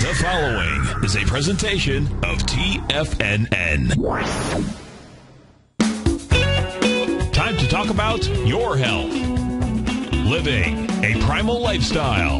The following is a presentation of TFNN. Time to talk about your health. Living a primal lifestyle.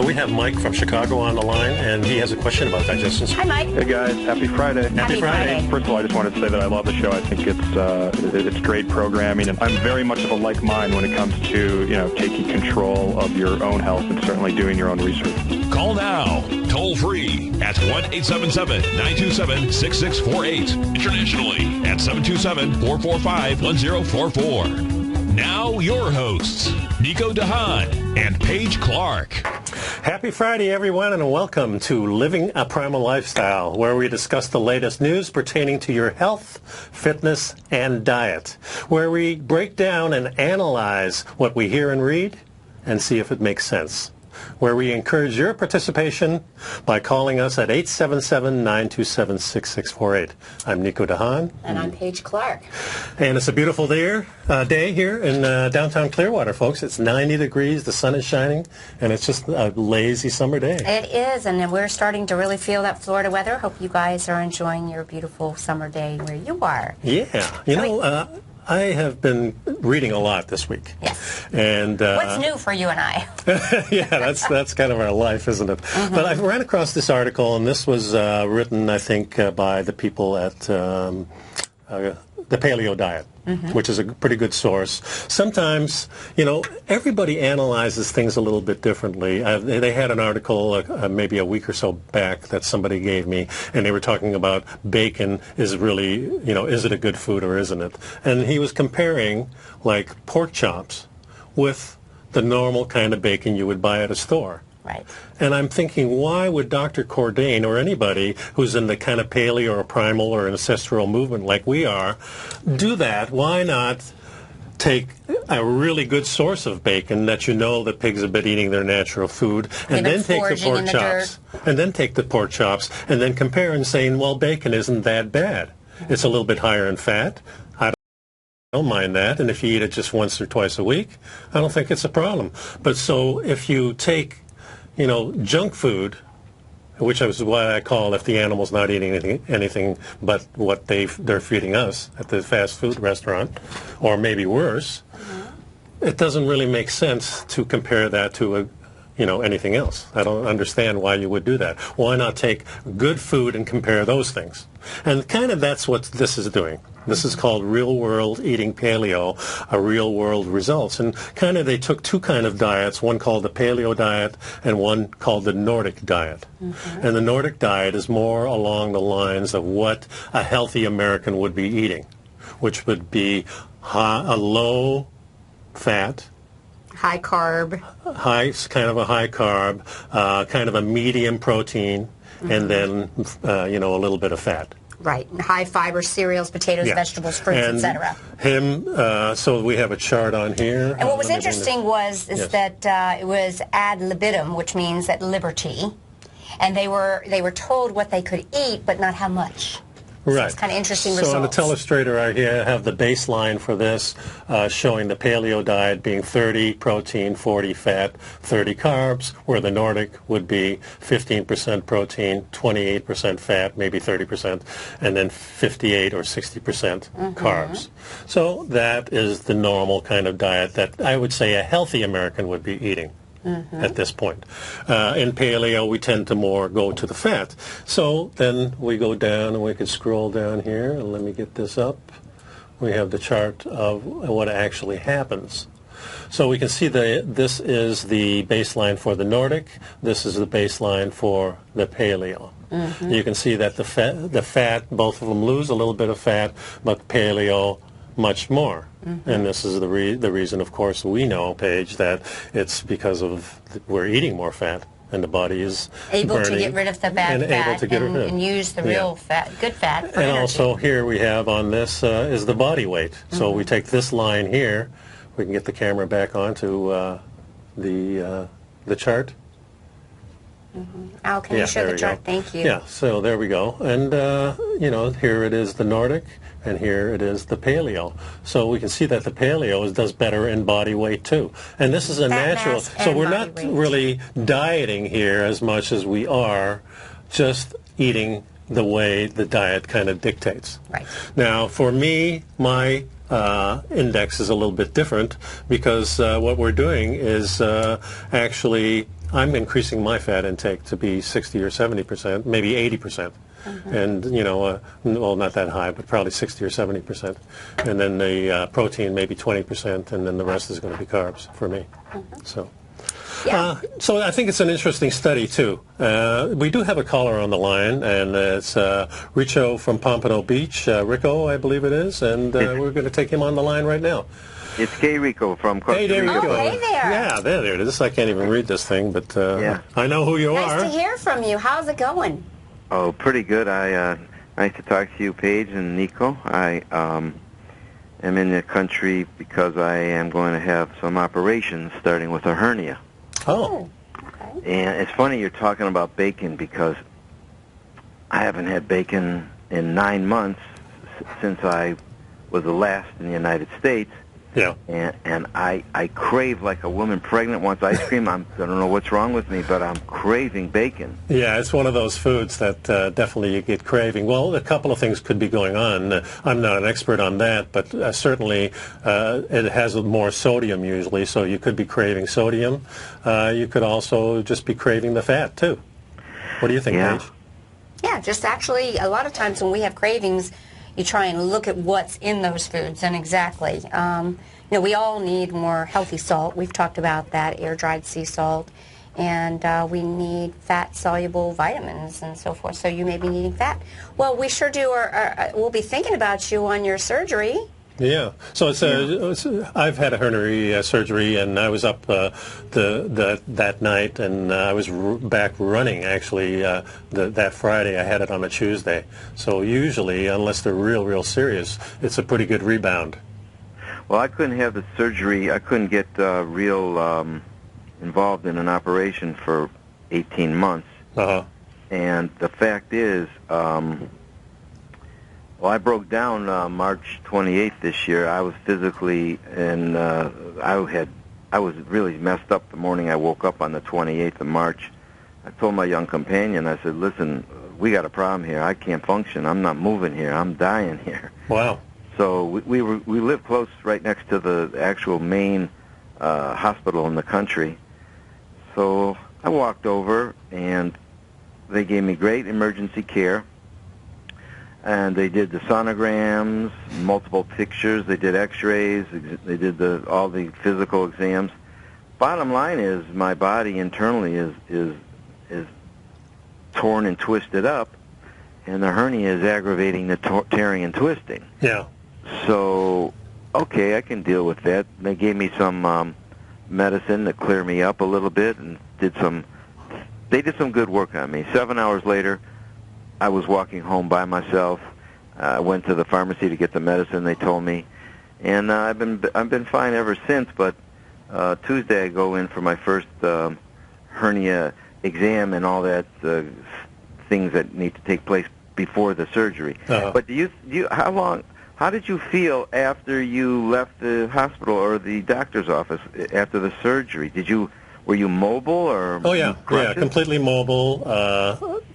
We have Mike from Chicago on the line, and he has a question about digestion. Hi, Mike. Hey, guys. Happy Friday. Happy Friday. First of all, I just wanted to say that I love the show. I think it's great programming, and I'm very much of a like mind when it comes to, taking control of your own health and certainly doing your own research. Call now, toll free at 1-877-927-6648. Internationally at 727-445-1044. Now your hosts, Nico Haan and Paige Clarke. Happy Friday, everyone, and welcome to Living a Primal Lifestyle, where we discuss the latest news pertaining to your health, fitness, and diet, where we break down and analyze what we hear and read and see if it makes sense, where we encourage your participation by calling us at 877-927-6648. I'm Nico Haan. And I'm Paige Clarke. And it's a beautiful day here in downtown Clearwater, folks. It's 90 degrees, the sun is shining, and it's just a lazy summer day. It is, and we're starting to really feel that Florida weather. Hope you guys are enjoying your beautiful summer day where you are. Yeah. I have been reading a lot this week. Yes. And what's new for you and I? Yeah, that's kind of our life, isn't it? Mm-hmm. But I ran across this article, and this was written, I think, by the people at the Paleo Diet, mm-hmm. which is a pretty good source. Sometimes, everybody analyzes things a little bit differently. They had an article maybe a week or so back that somebody gave me, and they were talking about bacon is really, is it a good food or isn't it? And he was comparing, like, pork chops with the normal kind of bacon you would buy at a store. Right. And I'm thinking, why would Dr. Cordain or anybody who's in the kind of paleo or primal or ancestral movement like we are do that? Why not take a really good source of bacon that the pigs have been eating their natural food, and then take the pork chops, and then take the pork chops, and then compare and saying, well, bacon isn't that bad. It's a little bit higher in fat. I don't mind that, and if you eat it just once or twice a week, I don't think it's a problem. But so if you take junk food, which is what I call if the animal's not eating anything but what they're feeding us at the fast food restaurant, or maybe worse, it doesn't really make sense to compare that to anything else. I don't understand why you would do that. Why not take good food and compare those things? And kind of that's what this is doing. This is called real-world eating paleo, real-world results. And kind of they took two kind of diets, one called the paleo diet and one called the Nordic diet. Mm-hmm. And the Nordic diet is more along the lines of what a healthy American would be eating, which would be a low fat, high carb, kind of a high carb, kind of a medium protein, mm-hmm. and then a little bit of fat. Right, high fiber cereals, potatoes, vegetables, fruits, etc. So we have a chart on here. And what was interesting that it was ad libitum, which means at liberty, and they were told what they could eat, but not how much. Right. So it's kind of interesting results. So on the telestrator right here, I have the baseline for this showing the paleo diet being 30 protein, 40 fat, 30 carbs, where the Nordic would be 15% protein, 28% fat, maybe 30%, and then 58 or 60% mm-hmm. carbs. So that is the normal kind of diet that I would say a healthy American would be eating. Mm-hmm. At this point. In paleo, we tend to more go to the fat. So then we go down, and we can scroll down here, and let me get this up. We have the chart of what actually happens. So we can see this is the baseline for the Nordic. This is the baseline for the paleo. Mm-hmm. You can see that the fat, both of them lose a little bit of fat, but paleo much more. Mm-hmm. And this is the reason, of course, we know, Paige, that it's because of we're eating more fat, and the body is able to get rid of the bad fat and use the real fat, good fat for energy. And also here we have on this is the body weight. Mm-hmm. So we take this line here. We can get the camera back onto the chart. Al, can you show the chart? Thank you. Yeah, so there we go. And, here it is the Nordic, and here it is the Paleo. So we can see that the Paleo does better in body weight, too. And this is a natural... So we're not really dieting here as much as we are just eating the way the diet kind of dictates. Right. Now, for me, my index is a little bit different because what we're doing is actually... I'm increasing my fat intake to be 60 or 70%, maybe 80%. And, well, not that high, but probably 60 or 70%. And then the protein, maybe 20%, and then the rest is going to be carbs for me. So so I think it's an interesting study, too. We do have a caller on the line, and it's Richo from Pompano Beach. Rico, I believe it is, and we're going to take him on the line right now. It's K. Rico from Costa Rica. Hey, Rico. Oh, hey there. Yeah, there it is. I can't even read this thing, but I know who you are. Nice to hear from you. How's it going? Oh, pretty good. Nice to talk to you, Paige and Nico. I am in the country because I am going to have some operations, starting with a hernia. Oh. Okay. And it's funny you're talking about bacon because I haven't had bacon in 9 months since I was the last in the United States. Yeah. And I crave like a woman pregnant wants ice cream. I don't know what's wrong with me, but I'm craving bacon. Yeah, it's one of those foods that definitely you get craving. Well, a couple of things could be going on. I'm not an expert on that, but certainly it has more sodium usually, so you could be craving sodium. You could also just be craving the fat, too. What do you think, Paige? Yeah, just actually a lot of times when we have cravings, you try and look at what's in those foods, and exactly. We all need more healthy salt. We've talked about that, air-dried sea salt. And we need fat-soluble vitamins and so forth. So you may be needing fat. Well, we sure do. We'll be thinking about you on your surgery. Yeah. So I've had a hernia surgery, and I was up that night, and I was back running, actually, that Friday. I had it on a Tuesday. So usually, unless they're real serious, it's a pretty good rebound. Well, I couldn't have the surgery. I couldn't get involved in an operation for 18 months. Uh-huh. And the fact is... Well, I broke down March 28th this year. I was physically, and I was really messed up the morning I woke up on the 28th of March. I told my young companion, I said, listen, we got a problem here. I can't function. I'm not moving here. I'm dying here. Wow. So we live close right next to the actual main hospital in the country. So I walked over, and they gave me great emergency care. And they did the sonograms, multiple pictures. They did X-rays. They did all the physical exams. Bottom line is, my body internally is torn and twisted up, and the hernia is aggravating the tearing and twisting. Yeah. So, okay, I can deal with that. They gave me some medicine to clear me up a little bit, and they did some good work on me. 7 hours later, I was walking home by myself. I went to the pharmacy to get the medicine they told me, and I've been fine ever since. But Tuesday I go in for my first hernia exam and all that things that need to take place before the surgery. Uh-huh. But how did you feel after you left the hospital or the doctor's office after the surgery? Were you mobile or? Oh yeah, completely mobile.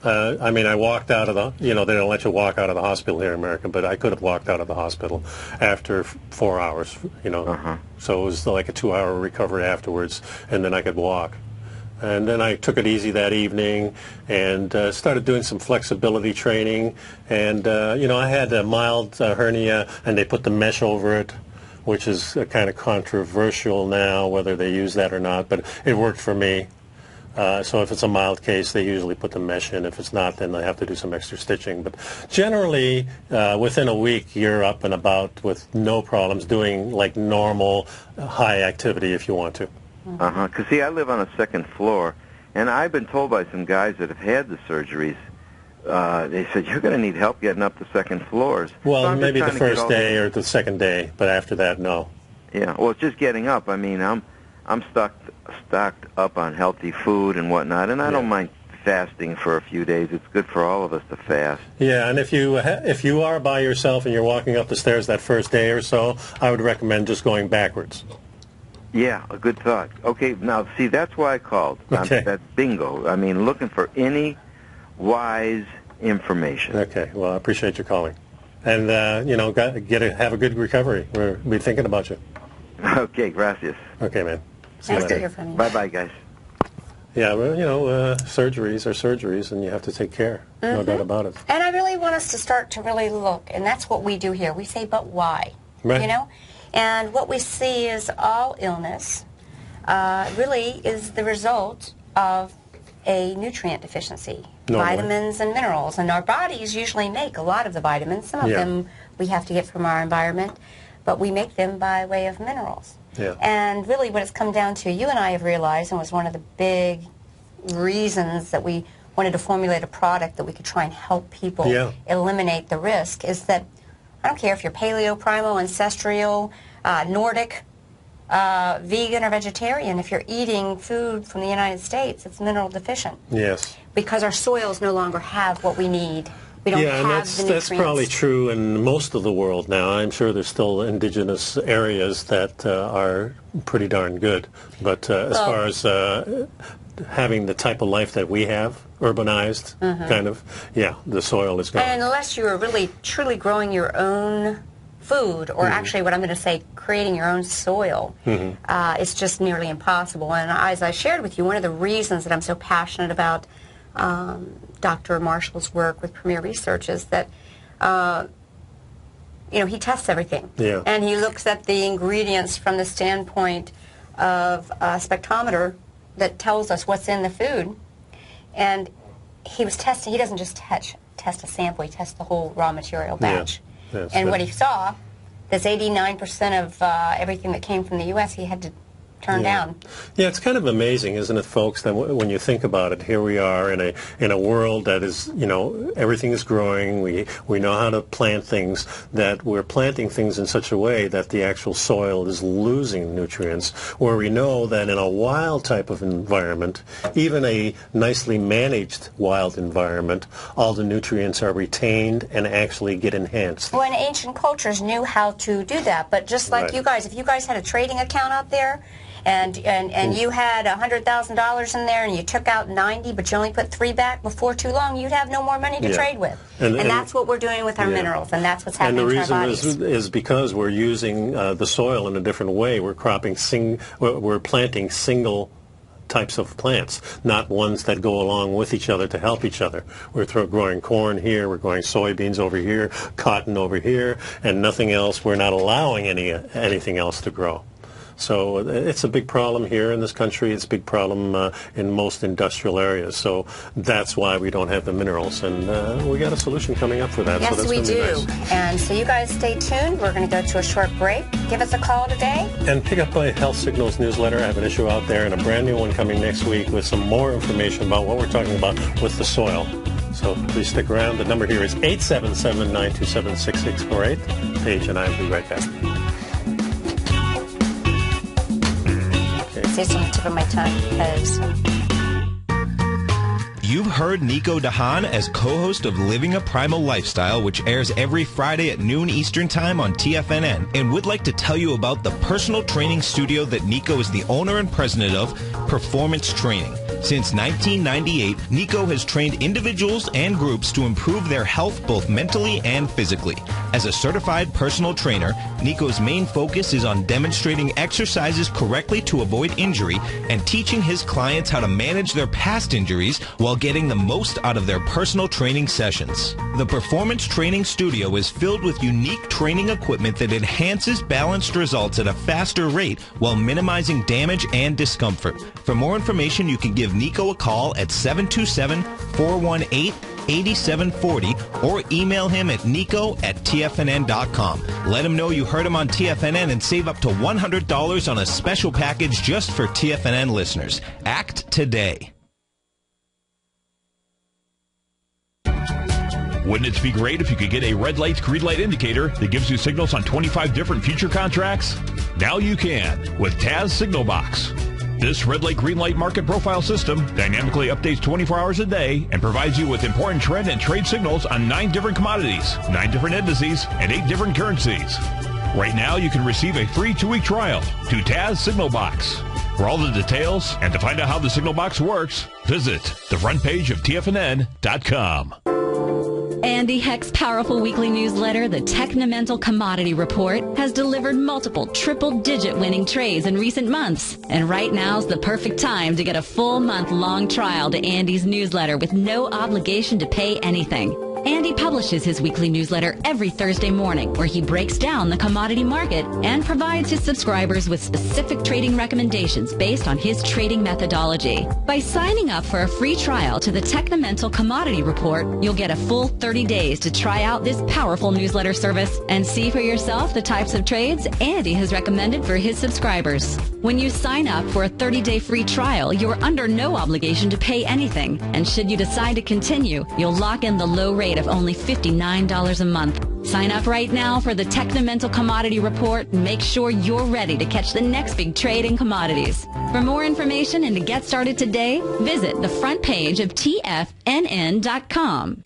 I walked out of the. They don't let you walk out of the hospital here in America, but I could have walked out of the hospital after 4 hours. Uh-huh. So it was like a 2-hour recovery afterwards, and then I could walk. And then I took it easy that evening and started doing some flexibility training. And I had a mild hernia, and they put the mesh over it, which is kind of controversial now, whether they use that or not, but it worked for me. So if it's a mild case, they usually put the mesh in. If it's not, then they have to do some extra stitching. But generally, within a week, you're up and about with no problems, doing like normal high activity if you want to. Uh-huh. Because, see, I live on a second floor, and I've been told by some guys that have had the surgeries, they said, you're going to need help getting up the second floors. Well, so maybe the first day or the second day, but after that, no. Yeah, well, it's just getting up. I mean, I'm stocked up on healthy food and whatnot, and I don't mind fasting for a few days. It's good for all of us to fast. Yeah, and if you are by yourself and you're walking up the stairs that first day or so, I would recommend just going backwards. Yeah, a good thought. Okay, now, see, that's why I called. Okay. That bingo. I mean, looking for any wise information. Okay, well, I appreciate your calling. And, have a good recovery. We'll be thinking about you. Okay, gracias. Okay, man. See you Nice to later. hear from you. Bye-bye, guys. Yeah, well, surgeries are surgeries, and you have to take care. No doubt about it. And I really want us to start to really look, and that's what we do here. We say, but why? Right. You know? And what we see is all illness really is the result of a nutrient deficiency, Normally. vitamins and minerals. And our bodies usually make a lot of the vitamins. Some of Yeah. them we have to get from our environment, but we make them by way of minerals. Yeah. And really what it's come down to, you and I have realized, and was one of the big reasons that we wanted to formulate a product that we could try and help people Yeah. eliminate the risk, is that I don't care if you're paleo, primal, ancestral, Nordic, vegan, or vegetarian, if you're eating food from the United States, it's mineral deficient. Yes. Because our soils no longer have what we need. We don't Yeah, have and the that's nutrients. probably true in most of the world now. I'm sure there's still indigenous areas that are pretty darn good. But as far as having the type of life that we have, urbanized, kind of, yeah, the soil is gone. And unless you are really, truly growing your own food, or actually what I'm going to say, creating your own soil, it's just nearly impossible. And as I shared with you, one of the reasons that I'm so passionate about Dr. Marshall's work with Premier Research is that, he tests everything. Yeah. And he looks at the ingredients from the standpoint of a spectrometer that tells us what's in the food. And he was testing, he doesn't just test a sample, he tests the whole raw material batch. Yes, and what he saw, that's 89% of everything that came from the U.S. he had to turn down. Yeah, it's kind of amazing, isn't it, folks, that when you think about it, here we are in a world that is, everything is growing. We know how to plant things, that we're planting things in such a way that the actual soil is losing nutrients, where we know that in a wild type of environment, even a nicely managed wild environment, all the nutrients are retained and actually get enhanced. Well, and ancient cultures knew how to do that, but just like Right. you guys, if you guys had a trading account out there, and you had $100,000 in there and you took out 90 but you only put 3 back, before too long you'd have no more money to Yeah. trade with. And that's what we're doing with our minerals, and that's what's And happening the to our reason bodies. is because we're using the soil in a different way. We're we're planting single types of plants, not ones that go along with each other to help each other. We're growing corn here, we're growing soybeans over here, cotton over here, and nothing else. We're not allowing anything else to grow. So it's a big problem here in this country. It's a big problem in most industrial areas. So that's why we don't have the minerals. And we got a solution coming up for that. Yes, so that's we gonna be do. nice. And so you guys stay tuned. We're going to go to a short break. Give us a call today. And pick up my Health Signals newsletter. I have an issue out there and a brand new one coming next week with some more information about what we're talking about with the soil. So please stick around. The number here is 877-927-6648. Paige and I will be right back. Say this on the tip of my tongue because You've heard Nico Haan as co-host of Living a Primal Lifestyle, which airs every Friday at noon Eastern Time on TFNN, and would like to tell you about the personal training studio that Nico is the owner and president of, Performance Training. Since 1998, Nico has trained individuals and groups to improve their health both mentally and physically. As a certified personal trainer, Nico's main focus is on demonstrating exercises correctly to avoid injury and teaching his clients how to manage their past injuries while getting the most out of their personal training sessions. The Performance Training Studio is filled with unique training equipment that enhances balanced results at a faster rate while minimizing damage and discomfort. For more information, you can give Nico a call at 727-418-8740 or email him at nico@tfnn.com. Let him know you heard him on TFNN and save up to $100 on a special package just for TFNN listeners. Act today. Wouldn't it be great if you could get a red light, green light indicator that gives you signals on 25 different future contracts? Now you can with Taz Signal Box. This red light, green light market profile system dynamically updates 24 hours a day and provides you with important trend and trade signals on 9 different commodities, 9 different indices, and 8 different currencies. Right now, you can receive a free 2-week trial to Taz Signal Box. For all the details and to find out how the Signal Box works, visit the front page of TFNN.com. Andy Heck's powerful weekly newsletter, the Technomental Commodity Report, has delivered multiple triple-digit winning trades in recent months. And right now's the perfect time to get a full month-long trial to Andy's newsletter with no obligation to pay anything. Andy publishes his weekly newsletter every Thursday morning, where he breaks down the commodity market and provides his subscribers with specific trading recommendations based on his trading methodology. By signing up for a free trial to the Technomental Commodity Report, you'll get a full 30 days to try out this powerful newsletter service and see for yourself the types of trades Andy has recommended for his subscribers. When you sign up for a 30-day free trial, you're under no obligation to pay anything. And should you decide to continue, you'll lock in the low rate of only $59 a month. Sign up right now for the Technomental Commodity Report and make sure you're ready to catch the next big trade in commodities. For more information and to get started today, visit the front page of TFNN.com.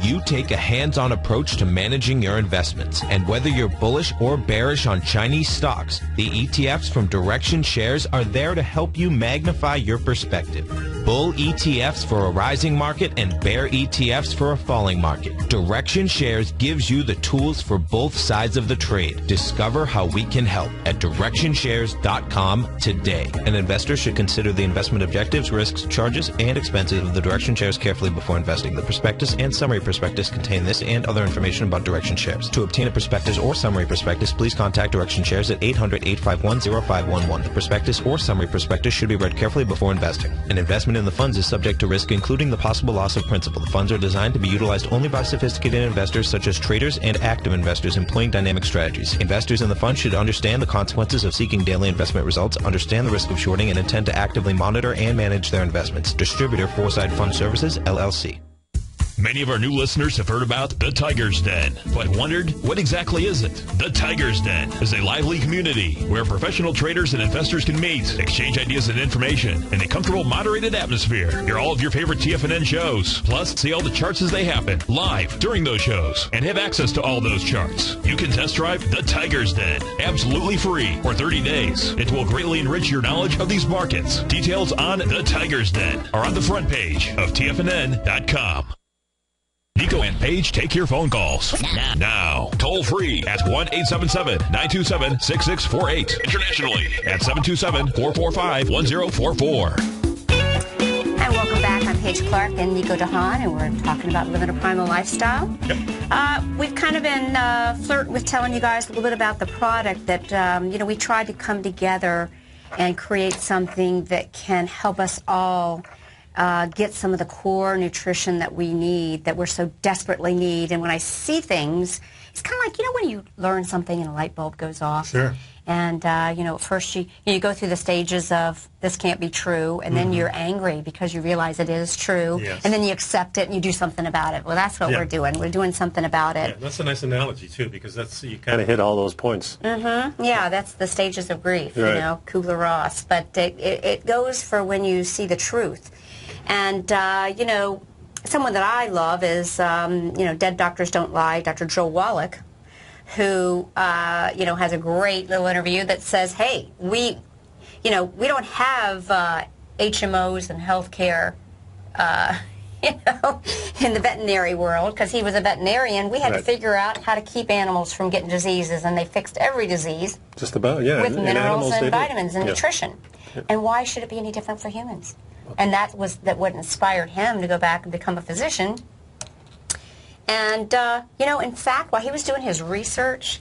You take a hands-on approach to managing your investments, and whether you're bullish or bearish on Chinese stocks, the ETFs from Direction Shares are there to help you magnify your perspective. Bull ETFs for a rising market and bear ETFs for a falling market. Direction Shares gives you the tools for both sides of the trade. Discover how we can help at DirectionShares.com today. An investor should consider the investment objectives, risks, charges, and expenses of the Direction Shares carefully before investing. The prospectus and summary prospectus contain this and other information about Direction Shares. To obtain a prospectus or summary prospectus, please contact Direction Shares at 800-851-0511. The prospectus or summary prospectus should be read carefully before investing. An investment in the funds is subject to risk, including the possible loss of principal. The funds are designed to be utilized only by sophisticated investors such as traders and active investors employing dynamic strategies. Investors in the fund should understand the consequences of seeking daily investment results, understand the risk of shorting, and intend to actively monitor and manage their investments. Distributor Foresight Fund Services, LLC. Many of our new listeners have heard about the Tiger's Den, but wondered, what exactly is it? The Tiger's Den is a lively community where professional traders and investors can meet, exchange ideas and information in a comfortable, moderated atmosphere. Hear all of your favorite TFNN shows, plus see all the charts as they happen live during those shows, and have access to all those charts. You can test drive the Tiger's Den absolutely free for 30 days. It will greatly enrich your knowledge of these markets. Details on the Tiger's Den are on the front page of TFNN.com. Nico and Paige take your phone calls now. Toll free at 1-877-927-6648. Internationally at 727-445-1044. And welcome back. I'm Paige Clarke and Nico Haan, and we're talking about living a primal lifestyle. Yep. We've kind of been flirting with telling you guys a little bit about the product that, we tried to come together and create something that can help us all get some of the core nutrition that we need, that we're so desperately need. And when I see things, it's kind of like, when you learn something and a light bulb goes off. Sure. And, at first you go through the stages of this can't be true, and then you're angry because you realize it is true, Yes. and then you accept it and you do something about it. Well, that's what we're doing. We're doing something about it. Yeah, that's a nice analogy, too, because you kind of hit all those points. Mm-hmm. Yeah, that's the stages of grief, Right. Kubler-Ross. But it goes for when you see the truth. And, someone that I love is, Dead Doctors Don't Lie, Dr. Joe Wallach, who, has a great little interview that says, hey, we don't have HMOs and healthcare, in the veterinary world, because he was a veterinarian. We had to figure out how to keep animals from getting diseases, and they fixed every disease. Just about, yeah. With minerals and vitamins and Yeah. nutrition. Yeah. And why should it be any different for humans? And that was what inspired him to go back and become a physician. And, in fact, while he was doing his research,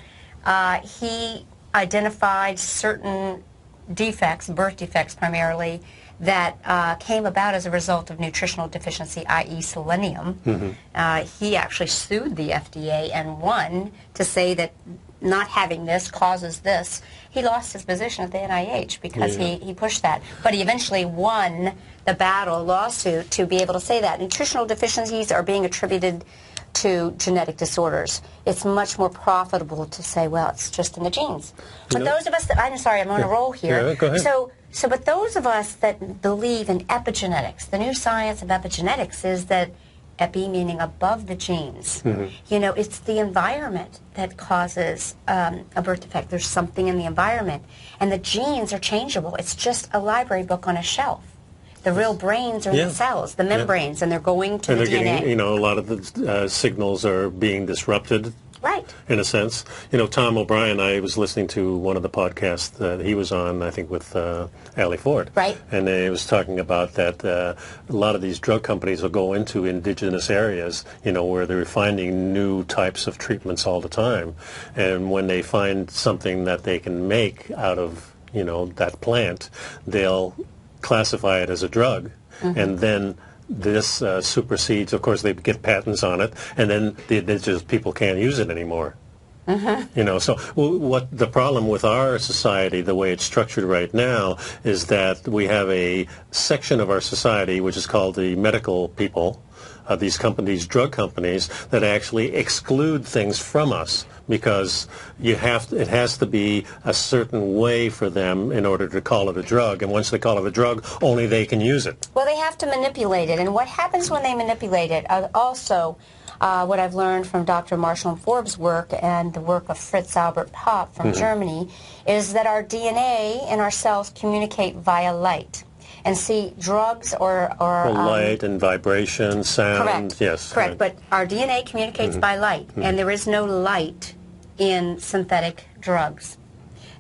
he identified certain defects, birth defects primarily, that came about as a result of nutritional deficiency, i.e. selenium. Mm-hmm. He actually sued the FDA and won to say that not having this causes this. He lost his position at the NIH because he pushed that. But he eventually won the battle lawsuit to be able to say that. Nutritional deficiencies are being attributed to genetic disorders. It's much more profitable to say, well, it's just in the genes. But those of us that, I'm sorry, I'm on a roll here. Yeah, go ahead. So So, but those of us that believe in epigenetics, the new science of epigenetics is that epi meaning above the genes. You know, it's the environment that causes a birth defect. There's something in the environment. And the genes are changeable. It's just a library book on a shelf. The real brains are the cells, the membranes, and they're going to the DNA. Getting, you know, a lot of the signals are being disrupted. Right. In a sense. You know, Tom O'Brien, I was listening to one of the podcasts that he was on, I think, with Allie Ford. Right. And he was talking about that a lot of these drug companies will go into indigenous areas, you know, where they're finding new types of treatments all the time. And when they find something that they can make out of, you know, that plant, they'll classify it as a drug. And then this supersedes, of course, they get patents on it, and then just people can't use it anymore. You know, so what the problem with our society, the way it's structured right now, is that we have a section of our society which is called the medical people, these companies, drug companies, that actually exclude things from us because it has to be a certain way for them in order to call it a drug. And once they call it a drug, only they can use it. Well, they have to manipulate it. And what happens when they manipulate it, also what I've learned from Dr. Marshall and Forbes' work and the work of Fritz Albert Popp from Germany, is that our DNA and our cells communicate via light. And see, drugs or light and vibration, sound. Correct. Yes. Correct. Right. But our DNA communicates by light, and there is no light in synthetic drugs.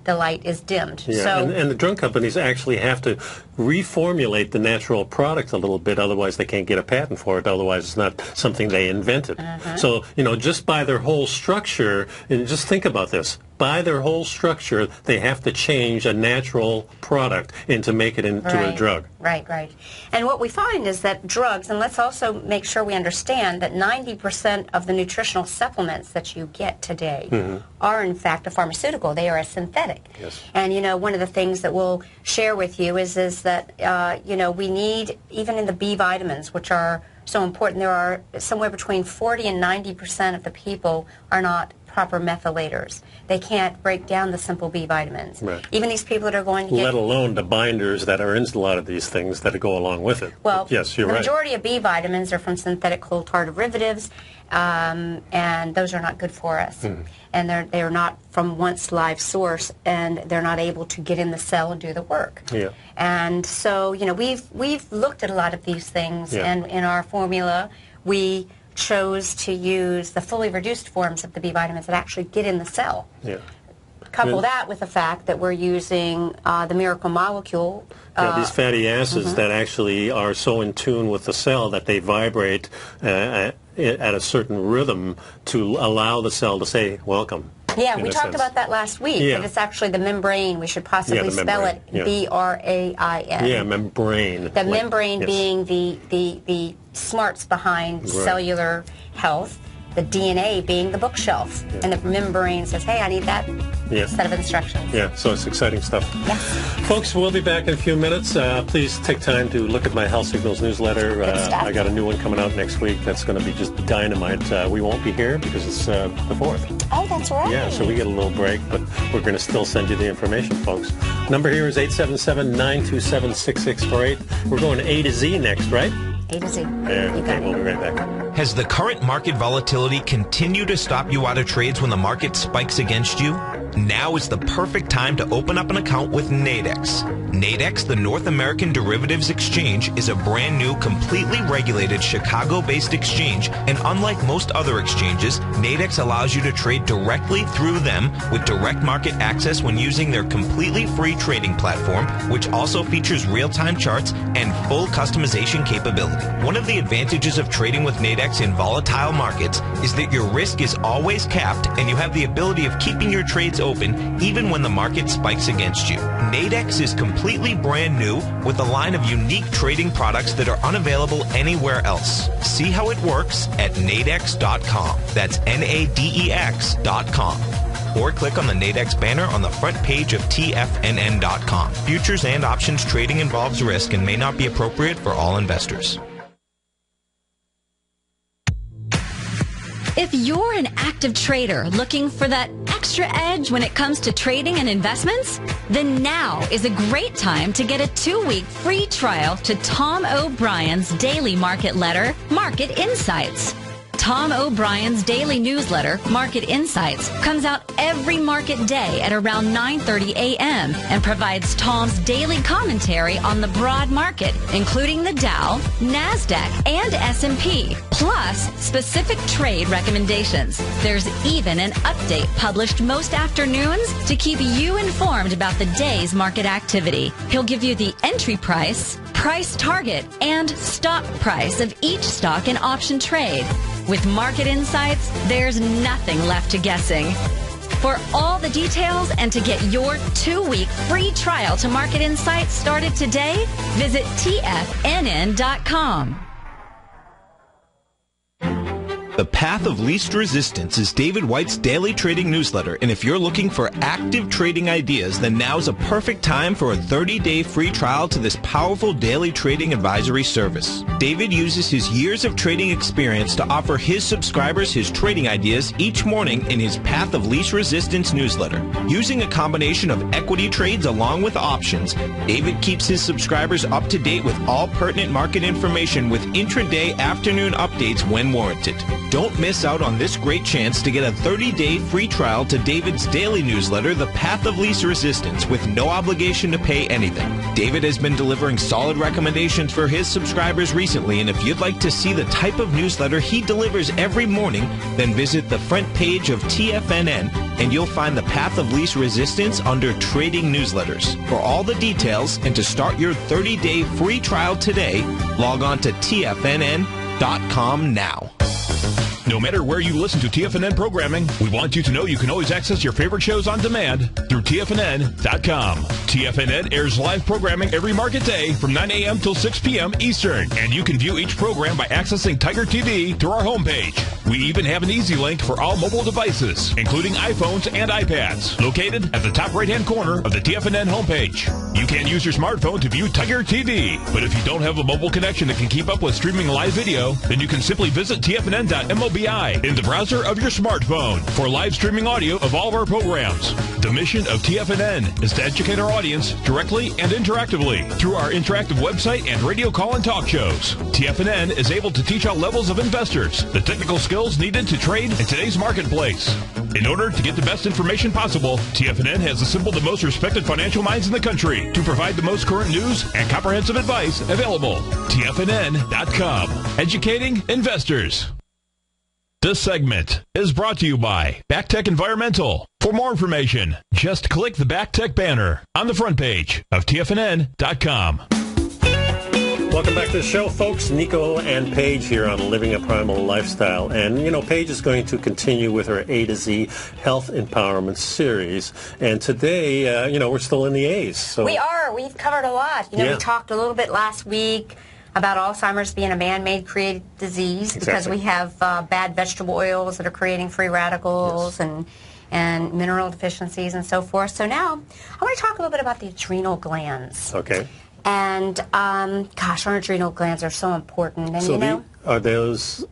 The light is dimmed. Yeah. So, and the drug companies actually have to reformulate the natural product a little bit, otherwise they can't get a patent for it. Otherwise, it's not something they invented. So, you know, just by their whole structure, and just think about this. By their whole structure, they have to change a natural product and to make it into a drug. Right, right. And what we find is that drugs, and let's also make sure we understand that 90% of the nutritional supplements that you get today are in fact a pharmaceutical. They are a synthetic. Yes. And, you know, one of the things that we'll share with you is that, you know, we need, even in the B vitamins, which are so important, there are somewhere between 40 and 90% of the people are not proper methylators. They can't break down the simple B vitamins. Right. Even these people that are going to get... Let alone the binders that are in a lot of these things that go along with it. Well, yes, you're the right. majority of B vitamins are from synthetic coal tar derivatives, and those are not good for us. And they're not from once live source, and they're not able to get in the cell and do the work. Yeah. And so, you know, we've looked at a lot of these things, and in our formula, we chose to use the fully reduced forms of the B vitamins that actually get in the cell. Yeah. Couple that with the fact that we're using the miracle molecule. These fatty acids that actually are so in tune with the cell that they vibrate at a certain rhythm to allow the cell to say, welcome. Yeah, we talked about that last week, that it's actually the membrane. We should possibly spell it B-R-A-I-N. Yeah, membrane. The membrane being the smarts behind cellular health, the DNA being the bookshelf, and the membrane says, hey, I need that set of instructions. Yeah, so it's exciting stuff. Yes. Folks, we'll be back in a few minutes. Please take time to look at my Health Signals newsletter. I got a new one coming out next week that's going to be just dynamite. We won't be here because it's the 4th. Oh, that's right. Yeah, so we get a little break, but we're going to still send you the information, folks. Number here is 877-927-6648. We're going A to Z next, right? A to Z. Yeah, okay, we'll be right back. Has the current market volatility continued to stop you out of trades when the market spikes against you? Now is the perfect time to open up an account with Nadex. Nadex, the North American Derivatives Exchange, is a brand new, completely regulated Chicago-based exchange, and unlike most other exchanges, Nadex allows you to trade directly through them with direct market access when using their completely free trading platform, which also features real-time charts and full customization capability. One of the advantages of trading with Nadex in volatile markets is that your risk is always capped and you have the ability of keeping your trades open even when the market spikes against you. Nadex is completely brand new with a line of unique trading products that are unavailable anywhere else. See how it works at nadex.com. That's Nadex.com. Or click on the Nadex banner on the front page of TFNN.com. Futures and options trading involves risk and may not be appropriate for all investors. If you're an active trader looking for that extra edge when it comes to trading and investments, then now is a great time to get a 2-week free trial to Tom O'Brien's daily market letter, Market Insights. Tom O'Brien's daily newsletter, Market Insights, comes out every market day at around 9:30 a.m. and provides Tom's daily commentary on the broad market, including the Dow, NASDAQ, and S&P, plus specific trade recommendations. There's even an update published most afternoons to keep you informed about the day's market activity. He'll give you the entry price, price target, and stop price of each stock and option trade. With Market Insights, there's nothing left to guessing. For all the details and to get your 2-week free trial to Market Insights started today, visit TFNN.com. The Path of Least Resistance is David White's daily trading newsletter, and if you're looking for active trading ideas, then now's a perfect time for a 30-day free trial to this powerful daily trading advisory service. David uses his years of trading experience to offer his subscribers his trading ideas each morning in his Path of Least Resistance newsletter. Using a combination of equity trades along with options, David keeps his subscribers up to date with all pertinent market information with intraday afternoon updates when warranted. Don't miss out on this great chance to get a 30-day free trial to David's daily newsletter, The Path of Least Resistance, with no obligation to pay anything. David has been delivering solid recommendations for his subscribers recently, and if you'd like to see the type of newsletter he delivers every morning, then visit the front page of TFNN, and you'll find The Path of Least Resistance under Trading Newsletters. For all the details and to start your 30-day free trial today, log on to TFNN.com now. No matter where you listen to TFNN programming, we want you to know you can always access your favorite shows on demand through TFNN.com. TFNN airs live programming every market day from 9 a.m. till 6 p.m. Eastern, and you can view each program by accessing Tiger TV through our homepage. We even have an easy link for all mobile devices, including iPhones and iPads, located at the top right-hand corner of the TFNN homepage. You can use your smartphone to view Tiger TV, but if you don't have a mobile connection that can keep up with streaming live video, then you can simply visit TFNN.mobi in the browser of your smartphone for live streaming audio of all of our programs. The mission of TFNN is to educate our audience directly and interactively through our interactive website and radio call and talk shows. TFNN is able to teach all levels of investors the technical skills needed to trade in today's marketplace. In order to get the best information possible, TFNN has assembled the most respected financial minds in the country to provide the most current news and comprehensive advice available. TFNN.com. Educating investors. This segment is brought to you by BackTech Environmental. For more information, just click the BackTech banner on the front page of TFNN.com. Welcome back to the show, folks. Nico and Paige here on Living a Primal Lifestyle. And, Paige is going to continue with her A to Z Health Empowerment Series. And today, we're still in the A's. So. We are. We've covered a lot. We talked a little bit last week about Alzheimer's being a man-made created disease because we have bad vegetable oils that are creating free radicals and mineral deficiencies and so forth. So now I want to talk a little bit about the adrenal glands. Okay. And, gosh, our adrenal glands are so important. And, so are those...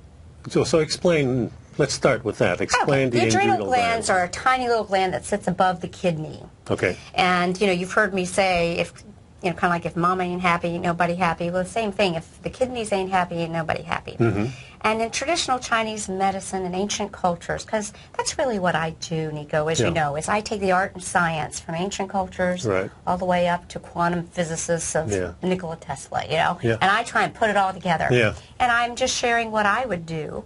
So explain... Let's start with that. Explain the adrenal glands are a tiny little gland that sits above the kidney. Okay. And, you've heard me say if... kind of like if mama ain't happy, ain't nobody happy. Well, the same thing. If the kidneys ain't happy, ain't nobody happy. Mm-hmm. And in traditional Chinese medicine and ancient cultures, because that's really what I do, Nico, as you know, is I take the art and science from ancient cultures all the way up to quantum physicists of Nikola Tesla, and I try and put it all together. Yeah. And I'm just sharing what I would do,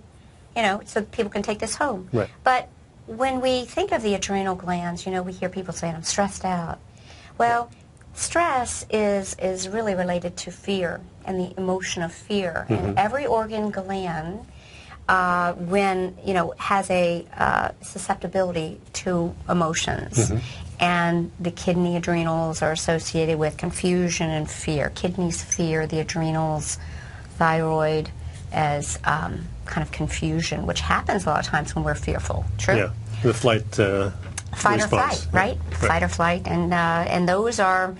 so people can take this home. Right. But when we think of the adrenal glands, we hear people saying, I'm stressed out. Well, stress is really related to fear and the emotion of fear. Mm-hmm. And every organ gland, has a susceptibility to emotions. Mm-hmm. And the kidney adrenals are associated with confusion and fear. Kidneys fear, the adrenals, thyroid as kind of confusion, which happens a lot of times when we're fearful. True? Yeah, the flight Fight or flight, right? Fight or flight, and those are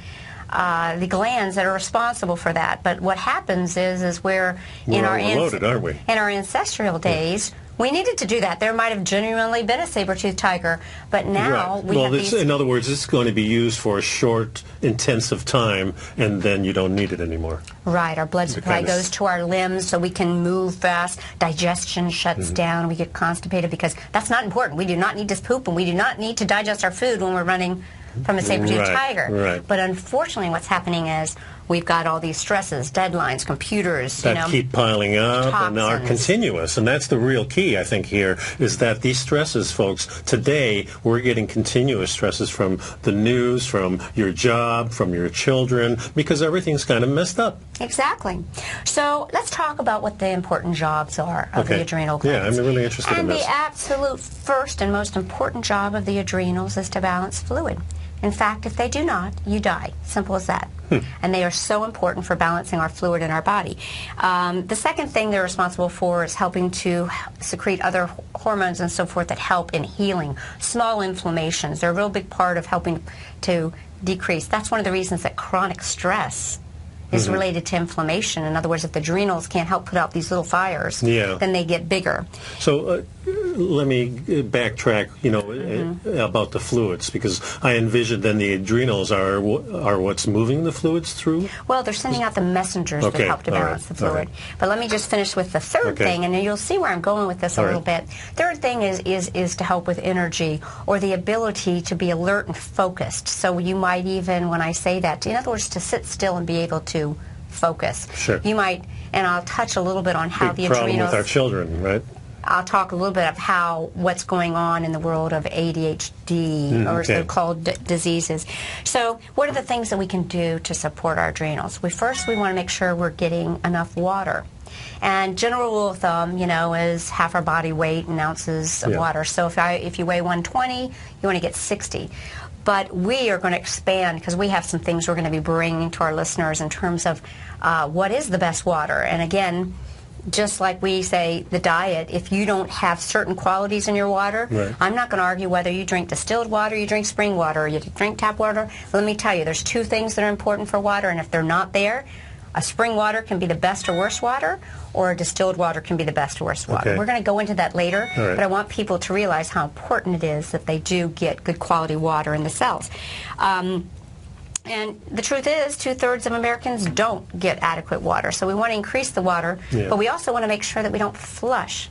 the glands that are responsible for that. But what happens is we're in our loaded, aren't we? In our ancestral days, We needed to do that. There might have genuinely been a saber-toothed tiger, but now we have these... In other words, it's going to be used for a short, intensive time, and then you don't need it anymore. Right. Our blood supply goes to our limbs so we can move fast. Digestion shuts down. We get constipated because that's not important. We do not need to poop, and we do not need to digest our food when we're running from a saber-toothed tiger. Right. But unfortunately, what's happening is we've got all these stresses, deadlines, computers, that keep piling up toxins. And are continuous. And that's the real key, I think, here, is that these stresses, folks, today we're getting continuous stresses from the news, from your job, from your children, because everything's kind of messed up. Exactly. So let's talk about what the important jobs are of the adrenal glands. Yeah, I'm really interested in this. And the absolute first and most important job of the adrenals is to balance fluid. In fact, if they do not, you die. Simple as that. And they are so important for balancing our fluid in our body. The second thing they're responsible for is helping to secrete other hormones and so forth that help in healing. Small inflammations. They're a real big part of helping to decrease. That's one of the reasons that chronic stress is related to inflammation. In other words, if the adrenals can't help put out these little fires, then they get bigger. So let me backtrack, about the fluids, because I envision then the adrenals are what's moving the fluids through? Well, they're sending out the messengers that help to balance the fluid. But let me just finish with the third thing, and you'll see where I'm going with this a little bit. Third thing is to help with energy or the ability to be alert and focused. So you might even, when I say that, in other words, to sit still and be able to focus. Sure. You might, and I'll touch a little bit on how the problem adrenals... with our children, right? I'll talk a little bit of what's going on in the world of ADHD, or so-called diseases. So what are the things that we can do to support our adrenals? First, we want to make sure we're getting enough water. And general rule of thumb, is half our body weight in ounces of water. So if you weigh 120, you want to get 60. But we are going to expand, because we have some things we're going to be bringing to our listeners in terms of what is the best water. And again, just like we say the diet, if you don't have certain qualities in your water, I'm not going to argue whether you drink distilled water, you drink spring water, or you drink tap water. Let me tell you, there's two things that are important for water, and if they're not there, a spring water can be the best or worst water, or a distilled water can be the best or worst water. We're going to go into that later, but I want people to realize how important it is that they do get good quality water in the cells. And the truth is, 2/3 of Americans don't get adequate water. So we want to increase the water, but we also want to make sure that we don't flush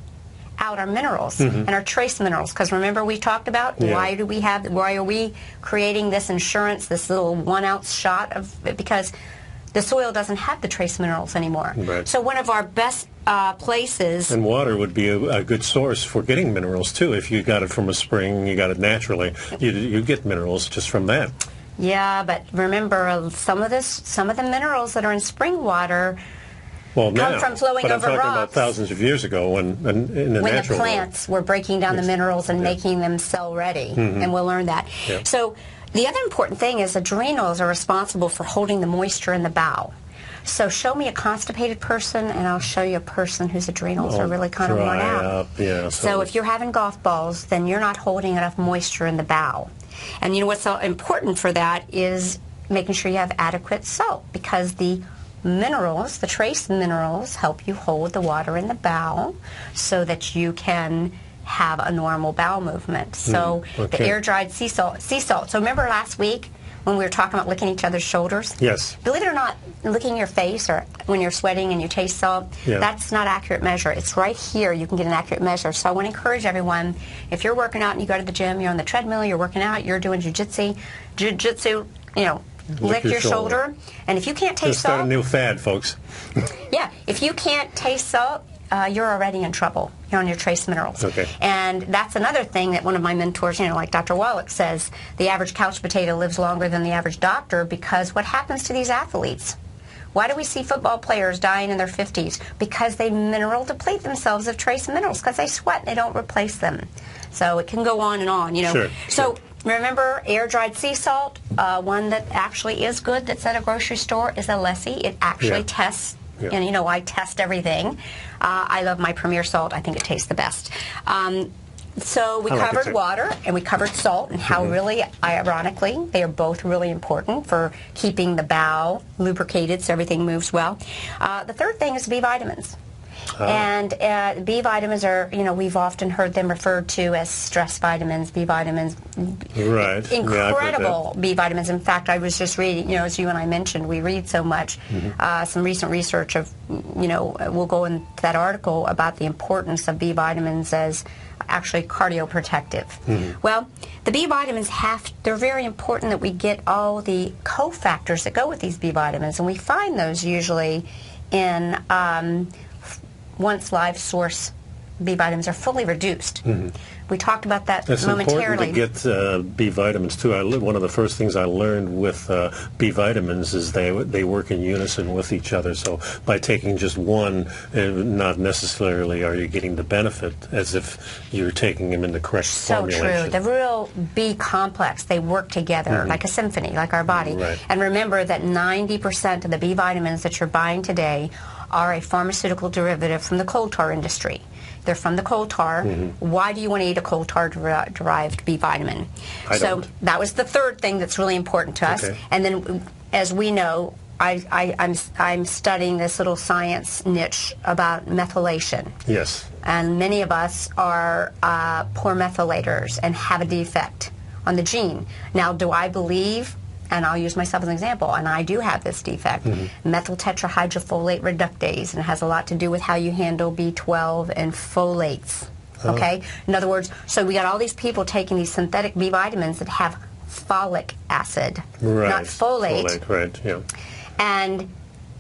out our minerals and our trace minerals. Because remember, we talked about why are we creating this insurance, this little 1 ounce shot of it? Because the soil doesn't have the trace minerals anymore. So one of our best places... And water would be a good source for getting minerals, too. If you got it from a spring, you got it naturally, you get minerals just from that. Yeah, but remember, some of the minerals that are in spring water come from flowing over rocks. But I'm talking about thousands of years ago when the plants were breaking down the minerals and making them cell ready, and we'll learn that. So the other important thing is adrenals are responsible for holding the moisture in the bowel. So show me a constipated person, and I'll show you a person whose adrenals are really kind of worn out. So if you're having golf balls, then you're not holding enough moisture in the bowel. And what's so important for that is making sure you have adequate salt, because the minerals, the trace minerals, help you hold the water in the bowel so that you can have a normal bowel movement. So the air-dried sea salt. So remember last week when we were talking about licking each other's shoulders? Yes. Believe it or not, licking your face or when you're sweating and you taste salt, that's not accurate measure. It's right here you can get an accurate measure. So I want to encourage everyone, if you're working out and you go to the gym, you're on the treadmill, you're working out, you're doing jiu-jitsu, lick your shoulder. And if you can't taste salt... Start a new fad, folks. If you can't taste salt, you're already in trouble. You're on your trace minerals. And that's another thing that one of my mentors, like Dr. Wallach says, the average couch potato lives longer than the average doctor, because what happens to these athletes? Why do we see football players dying in their 50s? Because they mineral deplete themselves of trace minerals, because they sweat and they don't replace them. So it can go on and on, So remember, air-dried sea salt, one that actually is good that's at a grocery store is a Lessie. It actually tests. And I test everything. I love my Premier salt. I think it tastes the best. So we covered water and we covered salt, and how really, ironically, they are both really important for keeping the bowel lubricated so everything moves well. The third thing is B vitamins. And B vitamins are, we've often heard them referred to as stress vitamins, B vitamins. Right. Incredible B vitamins. In fact, I was just reading, as you and I mentioned, we read so much. Some recent research of, we'll go into that article about the importance of B vitamins as actually cardioprotective. Well, the B vitamins they're very important that we get all the cofactors that go with these B vitamins, and we find those usually in once live source B vitamins are fully reduced. We talked about that momentarily. It's important to get B vitamins too. One of the first things I learned with B vitamins is they work in unison with each other. So by taking just one, not necessarily are you getting the benefit as if you're taking them in the correct formulation. So true. The real B complex, they work together like a symphony, like our body. Right. And remember that 90% of the B vitamins that you're buying today are a pharmaceutical derivative from the coal tar industry. They're from the coal tar. Why do you want to eat a coal tar derived B vitamin? I don't. That was the third thing that's really important to us. Okay. And then, as we know, I'm studying this little science niche about methylation. Yes. And many of us are poor methylators and have a defect on the gene. Now, do I believe, and I'll use myself as an example, and I do have this defect, methyl tetrahydrofolate reductase, and it has a lot to do with how you handle B12 and folates. Okay? In other words, so we got all these people taking these synthetic B vitamins that have folic acid, not folate. Folate, right, yeah. And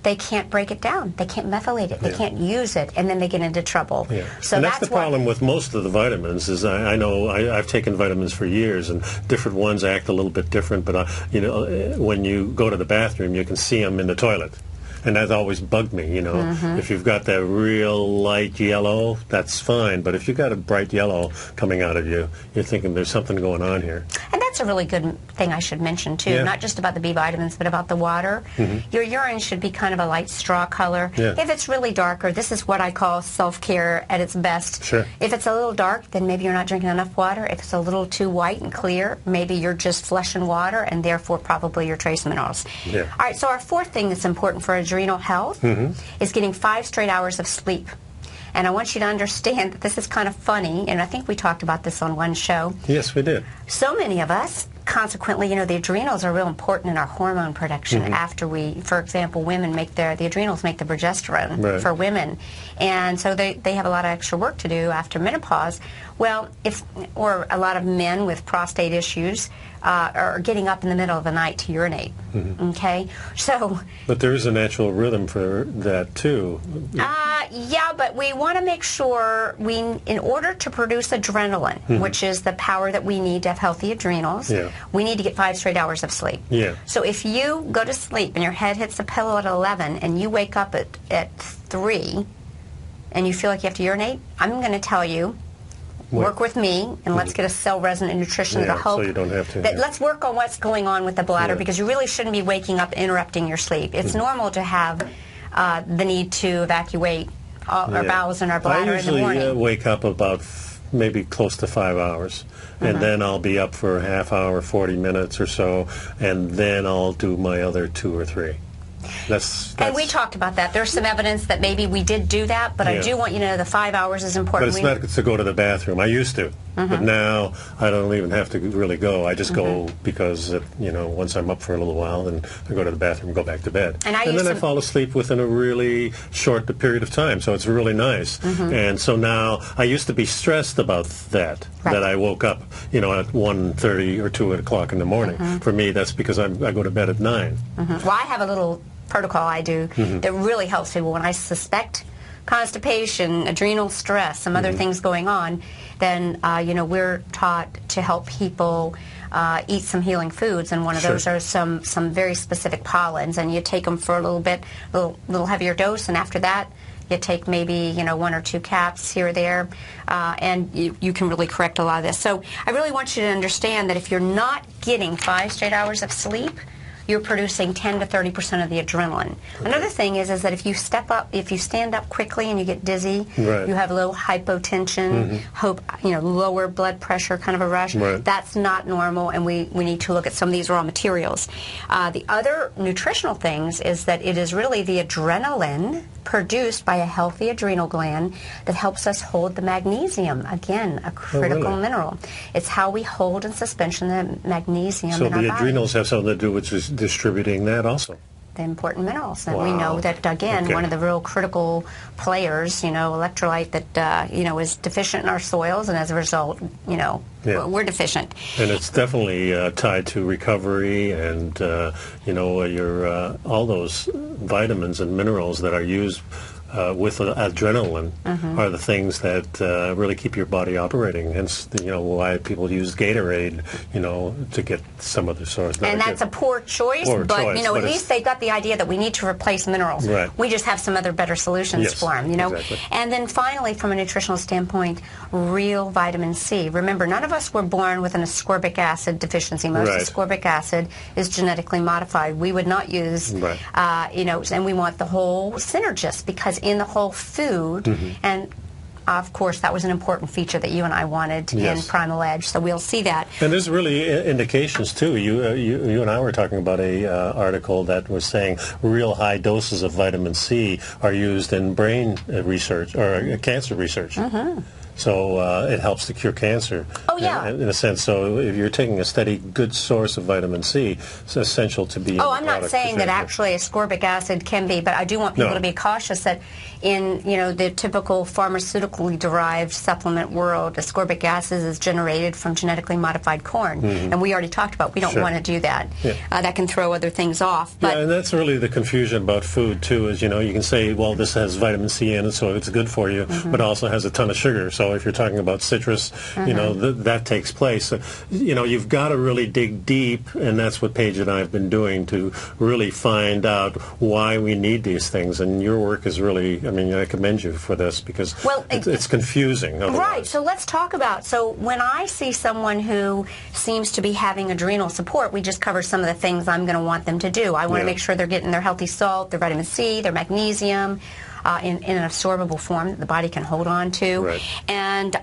they can't break it down. They can't methylate it. They can't use it, and then they get into trouble. Yeah. So and that's the problem with most of the vitamins. Is I know I've taken vitamins for years, and different ones act a little bit different. But when you go to the bathroom, you can see them in the toilet. And that's always bugged me, If you've got that real light yellow, that's fine. But if you've got a bright yellow coming out of you, you're thinking there's something going on here. And that's a really good thing I should mention, too. Not just about the B vitamins, but about the water. Your urine should be kind of a light straw color. If it's really darker, this is what I call self-care at its best. Sure. If it's a little dark, then maybe you're not drinking enough water. If it's a little too white and clear, maybe you're just flushing water, and therefore probably your trace minerals. All right, so our fourth thing that's important for adrenal health is getting 5 straight hours of sleep. And I want you to understand that this is kind of funny, and I think we talked about this on one show. Yes, we did. So many of us, consequently, the adrenals are real important in our hormone production after we, for example, women the adrenals make the progesterone for women. And so they have a lot of extra work to do after menopause. Well, or a lot of men with prostate issues are getting up in the middle of the night to urinate. Okay? So. But there is a natural rhythm for that, too. Yeah, but we want to make sure in order to produce adrenaline, which is the power that we need to have healthy adrenals, we need to get 5 straight hours of sleep. So if you go to sleep and your head hits the pillow at 11 and you wake up at 3 and you feel like you have to urinate, I'm going to tell you, work with me, and let's get a cell-resonant nutrition to help. So you don't have to. Let's work on what's going on with the bladder, because you really shouldn't be waking up interrupting your sleep. It's normal to have the need to evacuate our bowels and our bladder in the morning. I usually wake up about maybe close to 5 hours, and then I'll be up for a half hour, 40 minutes or so, and then I'll do my other 2 or 3. And we talked about that. There's some evidence that maybe we did do that, but I do want you to know the 5 hours is important. But it's not to go to the bathroom. I used to, but now I don't even have to really go. I just go because, once I'm up for a little while, then I go to the bathroom and go back to bed. And then I fall asleep within a really short period of time, so it's really nice. And so now, I used to be stressed about that I woke up, at 1:30 or 2 o'clock in the morning. For me, that's because I go to bed at 9. Well, I have a little protocol I do that really helps people when I suspect constipation, adrenal stress, some other things going on. Then we're taught to help people eat some healing foods, and one of those are some very specific pollens, and you take them for a little bit, little heavier dose, and after that you take maybe 1 or 2 caps here or there, and you can really correct a lot of this. So I really want you to understand that if you're not getting 5 straight hours of sleep, you're producing 10 to 30% of the adrenaline. Another thing is that if you stand up quickly and you get dizzy, you have low hypotension, lower blood pressure, kind of a rush. That's not normal, and we need to look at some of these raw materials. The other nutritional things is that it is really the adrenaline produced by a healthy adrenal gland that helps us hold the magnesium. Again, a critical mineral. It's how we hold in suspension the magnesium in our body. So the adrenals have something to do with distributing that also? The important minerals. And we know that, again, one of the real critical players, electrolyte that, is deficient in our soils, and as a result, we're deficient. And it's definitely tied to recovery and, your all those vitamins and minerals that are used with adrenaline are the things that really keep your body operating. Hence, why people use Gatorade, to get some of the source. And that's a poor choice, but at least they got the idea that we need to replace minerals. Right. We just have some other better solutions for them, Exactly. And then finally, from a nutritional standpoint, real vitamin C. Remember, none of us were born with an ascorbic acid deficiency. Most ascorbic acid is genetically modified. We would not use, and we want the whole synergist, because in the whole food, and of course that was an important feature that you and I wanted in Primal Edge, so we'll see that. And there's really indications too. You and I were talking about a article that was saying real high doses of vitamin C are used in brain research or cancer research. So it helps to cure cancer. Oh, yeah. In a sense. So if you're taking a steady, good source of vitamin C, it's essential to be. I'm not saying that actually ascorbic acid can be, but I do want people to be cautious that in the typical pharmaceutically derived supplement world, ascorbic acid is generated from genetically modified corn, and we already talked about we don't want to do that. That can throw other things off. But and that's really the confusion about food too. Is you can say, well, this has vitamin C in it, so it's good for you, but also has a ton of sugar. So if you're talking about citrus, that takes place. You've got to really dig deep, and that's what Paige and I have been doing to really find out why we need these things. And your work is really, I commend you for this because it's confusing. Otherwise. Right. So let's talk about, when I see someone who seems to be having adrenal support, we just covered some of the things I'm going to want them to do. I want to make sure they're getting their healthy salt, their vitamin C, their magnesium, in an absorbable form that the body can hold on to. Right. And,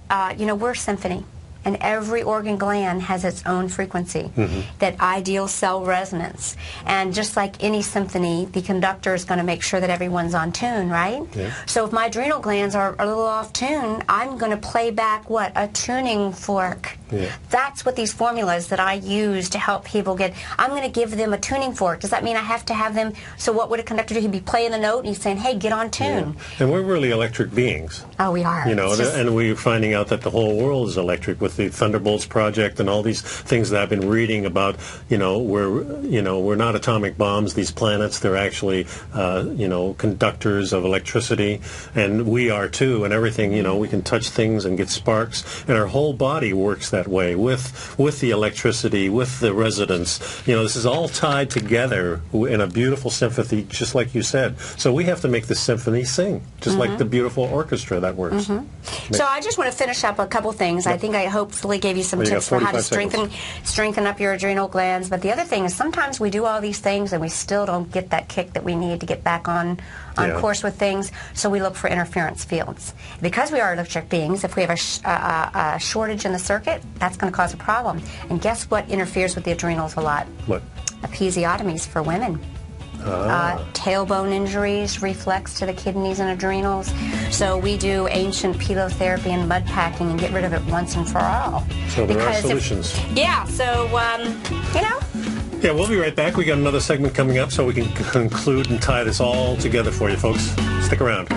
we're a symphony. And every organ gland has its own frequency, that ideal cell resonance. And just like any symphony, the conductor is going to make sure that everyone's on tune, right? Yeah. So if my adrenal glands are a little off tune, I'm going to play back what? A tuning fork. Yeah. That's what these formulas that I use to help people get, I'm going to give them a tuning fork. Does that mean I have to have them, so what would a conductor do? He'd be playing the note and he's saying, hey, get on tune. Yeah. And we're really electric beings. Oh, we are. And we're finding out that the whole world is electric with the Thunderbolts Project and all these things that I've been reading about. We're not atomic bombs, these planets. They're actually, conductors of electricity. And we are too. And everything, we can touch things and get sparks. And our whole body works that way with the electricity, with the resonance. This is all tied together in a beautiful symphony, just like you said. So we have to make the symphony sing, just like the beautiful orchestra that works. So I just want to finish up a couple things. I think I hopefully gave you some tips for how to strengthen up your adrenal glands. But the other thing is sometimes we do all these things and we still don't get that kick that we need to get back on course with things. So we look for interference fields. Because we are electric beings, if we have a shortage in the circuit, that's going to cause a problem. And guess what interferes with the adrenals a lot? What? Episiotomies for women. Tailbone injuries, reflex to the kidneys and adrenals. So we do ancient pelotherapy and mud packing and get rid of it once and for all. So there are solutions. Yeah, we'll be right back. We got another segment coming up so we can conclude and tie this all together for you folks. Stick around.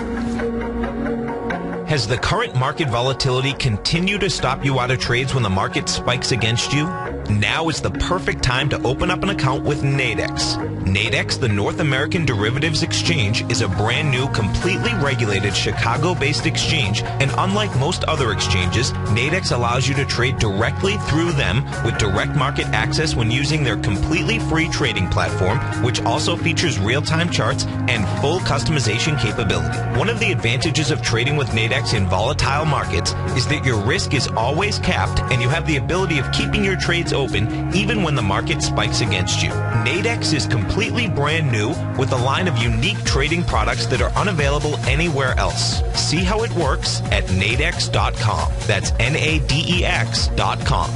Has the current market volatility continued to stop you out of trades when the market spikes against you? Now is the perfect time to open up an account with Nadex. Nadex, the North American Derivatives Exchange, is a brand new, completely regulated Chicago-based exchange, and unlike most other exchanges, Nadex allows you to trade directly through them with direct market access when using their completely free trading platform, which also features real-time charts and full customization capability. One of the advantages of trading with Nadex in volatile markets is that your risk is always capped and you have the ability of keeping your trades open even when the market spikes against you. Nadex is completely brand new with a line of unique trading products that are unavailable anywhere else. See how it works at nadex.com. That's Nadex.com.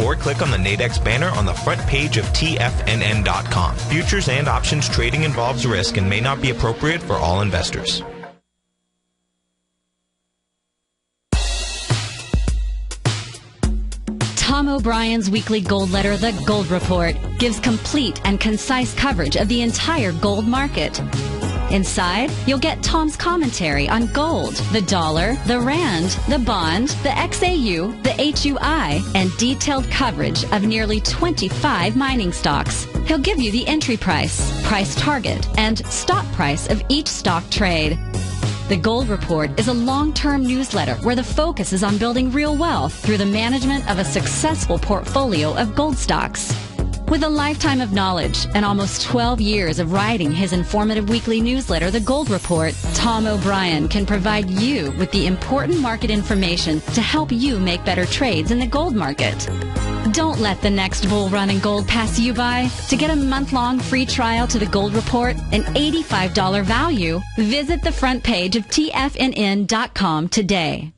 or click on the Nadex banner on the front page of TFNN.com. Futures and options trading involves risk and may not be appropriate for all investors. Tom O'Brien's weekly gold letter, The Gold Report, gives complete and concise coverage of the entire gold market. Inside, you'll get Tom's commentary on gold, the dollar, the rand, the bond, the XAU, the HUI, and detailed coverage of nearly 25 mining stocks. He'll give you the entry price, price target, and stop price of each stock trade. The Gold Report is a long-term newsletter where the focus is on building real wealth through the management of a successful portfolio of gold stocks. With a lifetime of knowledge and almost 12 years of writing his informative weekly newsletter, The Gold Report, Tom O'Brien can provide you with the important market information to help you make better trades in the gold market. Don't let the next bull run in gold pass you by. To get a month-long free trial to The Gold Report, an $85 value, visit the front page of TFNN.com today.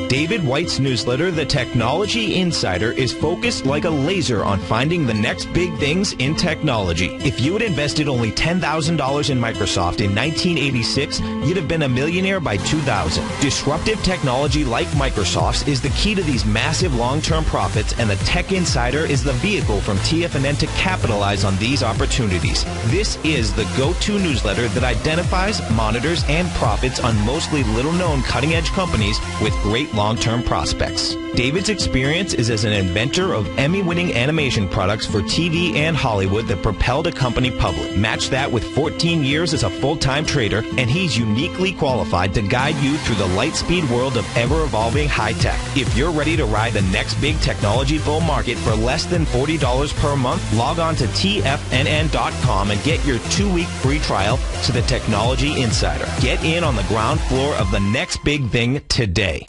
David White's newsletter, The Technology Insider, is focused like a laser on finding the next big things in technology. If you had invested only $10,000 in Microsoft in 1986, you'd have been a millionaire by 2000. Disruptive technology like Microsoft's is the key to these massive long-term profits, and the Tech Insider is the vehicle from TFNN to capitalize on these opportunities. This is the go-to newsletter that identifies, monitors, and profits on mostly little-known cutting-edge companies with great long-term prospects. David's experience is as an inventor of Emmy-winning animation products for TV and Hollywood that propelled a company public. Match that with 14 years as a full-time trader, and he's uniquely qualified to guide you through the light-speed world of ever-evolving high-tech. If you're ready to ride the next big technology bull market for less than $40 per month, log on to TFNN.com and get your 2-week free trial to the Technology Insider. Get in on the ground floor of the next big thing today.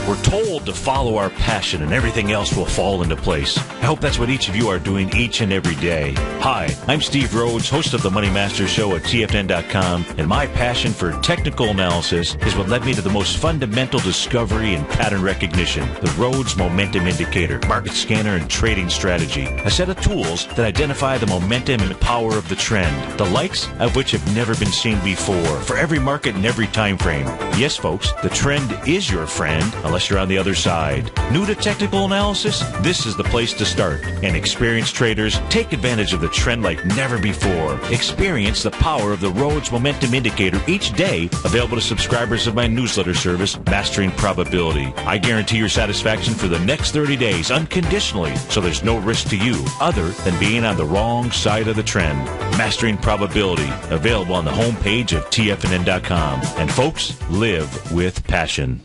We're told to follow our passion and everything else will fall into place. I hope that's what each of you are doing each and every day. Hi, I'm Steve Rhodes, host of the Money Master Show at TFNN.com, and my passion for technical analysis is what led me to the most fundamental discovery in pattern recognition, the Rhodes Momentum Indicator, market scanner, and trading strategy, a set of tools that identify the momentum and power of the trend, the likes of which have never been seen before, for every market and every time frame. Yes, folks, the trend is your friend, unless you're on the other side. New to technical analysis? This is the place to start. And experienced traders, take advantage of the trend like never before. Experience the power of the Rhodes Momentum Indicator each day, available to subscribers of my newsletter service, Mastering Probability. I guarantee your satisfaction for the next 30 days unconditionally, so there's no risk to you other than being on the wrong side of the trend. Mastering Probability, available on the homepage of TFNN.com. And folks, live with passion.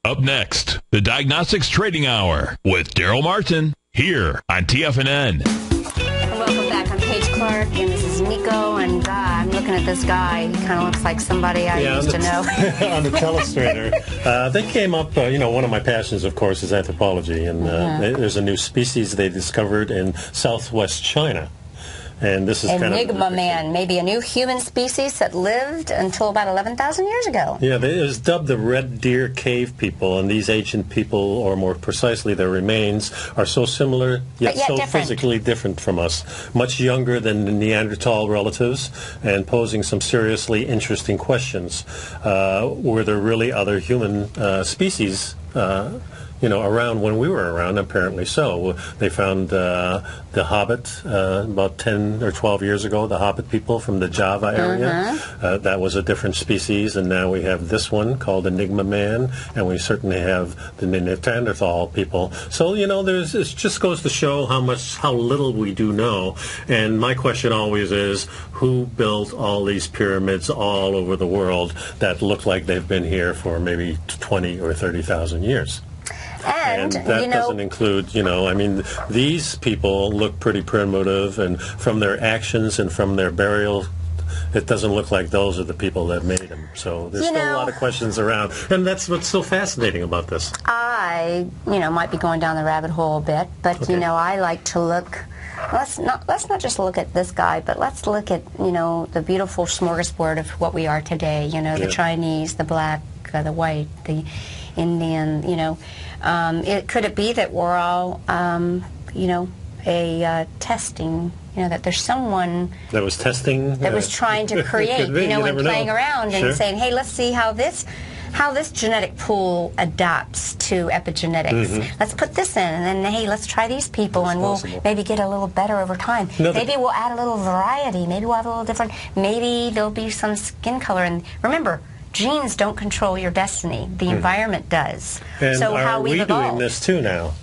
Up next, the Diagnostics Trading Hour with Daryl Martin here on TFNN. Welcome back. I'm Paige Clarke, and this is Nico, and I'm looking at this guy. He kind of looks like somebody I used to know. On the telestrator. They came up, one of my passions, of course, is anthropology, and there's a new species they discovered in southwest China. And this is Enigma Man, maybe a new human species that lived until about 11,000 years ago. Yeah, it was dubbed the Red Deer Cave people, and these ancient people, or more precisely their remains, are so similar, yet so different. Physically different from us. Much younger than the Neanderthal relatives, and posing some seriously interesting questions. Were there really other human species around when we were around? Apparently so. They found the Hobbit about 10 or 12 years ago, the Hobbit people from the Java area. That was a different species, and now we have this one called Enigma Man, and we certainly have the Neanderthal people. So, it just goes to show how little we do know. And my question always is, who built all these pyramids all over the world that look like they've been here for maybe 20 or 30,000 years? And that doesn't include, these people look pretty primitive, and from their actions and from their burial, it doesn't look like those are the people that made them. So there's still a lot of questions around, and that's what's so fascinating about this. I, might be going down the rabbit hole a bit, but, I like to look... Let's not just look at this guy, but let's look at, the beautiful smorgasbord of what we are today, the Chinese, the black, the white, the Indian, could it be that we're all, testing, that there's someone that was testing, that was trying to create, and playing around and saying, hey, let's see how this genetic pool adapts to epigenetics. Let's put this in, and then, hey, let's try these people, and we'll maybe get a little better over time. Maybe we'll add a little variety. Maybe we'll have a little different. Maybe there'll be some skin color. And remember, genes don't control your destiny. The environment does. And so how are we've we evolved. doing this too now?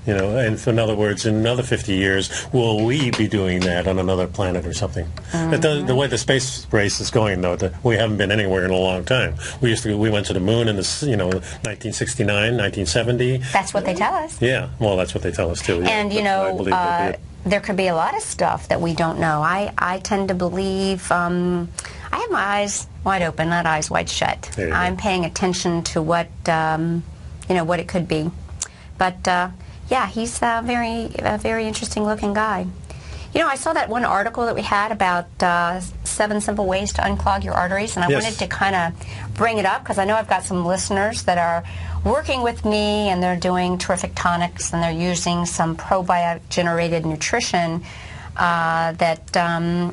And in other words, in another 50 years, will we be doing that on another planet or something? The way the space race is going, though, we haven't been anywhere in a long time. We went to the moon in 1969, 1970. That's what they tell us. Yeah, well, that's what they tell us too. Yeah. And I believe they did. there could be a lot of stuff that we don't know. I tend to believe. I have my eyes wide open, not eyes wide shut. I'm paying attention to what what it could be, but. Yeah, he's a very interesting looking guy. I saw that one article that we had about 7 simple ways to unclog your arteries, and I wanted to kind of bring it up because I know I've got some listeners that are working with me, and they're doing terrific tonics, and they're using some probiotic-generated nutrition that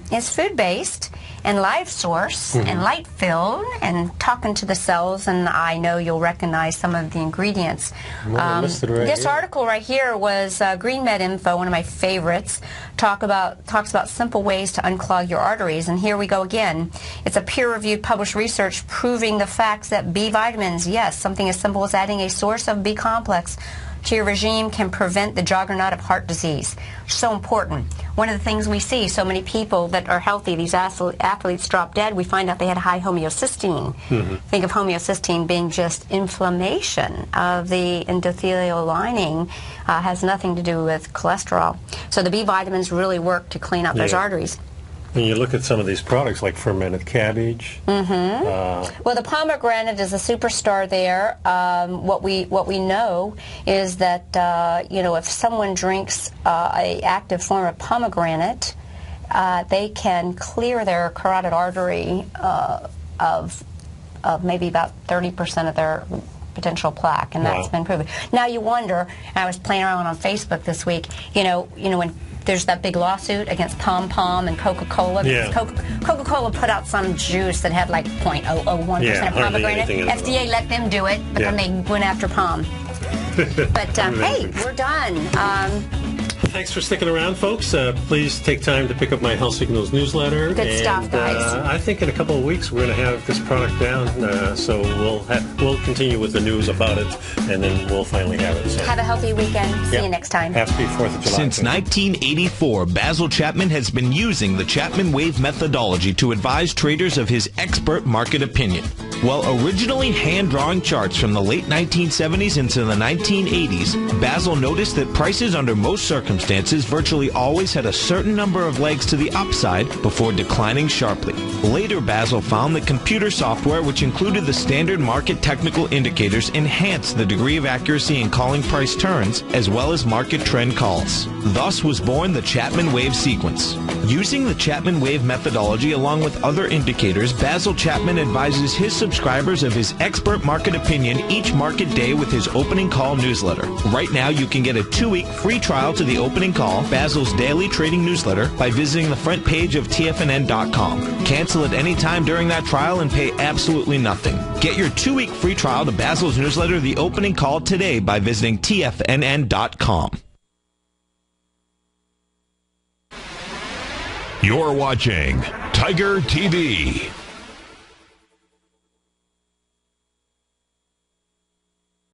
is food-based and live source and light-filled and talking to the cells, and I know you'll recognize some of the ingredients. This article right here was Green Med Info, one of my favorites, talks about simple ways to unclog your arteries, and here we go again. It's a peer-reviewed published research proving the facts that B vitamins, yes, something as simple as adding a source of B complex to your regime can prevent the juggernaut of heart disease. So important. One of the things we see, so many people that are healthy, these athletes drop dead, we find out they had high homeocysteine. Think of homeocysteine being just inflammation of the endothelial lining, has nothing to do with cholesterol. So the B vitamins really work to clean out those arteries. When you look at some of these products like fermented cabbage. Well, the pomegranate is a superstar there. What we know is that if someone drinks a active form of pomegranate, they can clear their carotid artery of maybe about 30% of their potential plaque, and that's been proven. Now you wonder, and I was playing around on Facebook this week, when there's that big lawsuit against Pom Pom and Coca-Cola. Yeah. Coca-Cola put out some juice that had like 0.001% of pomegranate. FDA let them do it, but then they went after Pom. But hey, we're done. Thanks for sticking around, folks. Please take time to pick up my Health Signals newsletter. Good stuff, guys. I think in a couple of weeks we're going to have this product down, so we'll continue with the news about it, and then we'll finally have it. So. Have a healthy weekend. See you next time. Happy 4th of July. Since 1984, Basil Chapman has been using the Chapman Wave methodology to advise traders of his expert market opinion. While originally hand-drawing charts from the late 1970s into the 1980s, Basil noticed that prices under most circumstances virtually always had a certain number of legs to the upside before declining sharply. Later, Basil found that computer software, which included the standard market technical indicators, enhanced the degree of accuracy in calling price turns, as well as market trend calls. Thus was born the Chapman Wave sequence. Using the Chapman Wave methodology along with other indicators, Basil Chapman advises his subscribers of his expert market opinion each market day with his opening call newsletter. Right now, you can get a 2-week free trial to the opening call, Basil's daily trading newsletter, by visiting the front page of TFNN.com. Cancel at any time during that trial and pay absolutely nothing. Get your 2-week free trial to Basil's newsletter, The Opening Call, today by visiting TFNN.com. You're watching Tiger TV.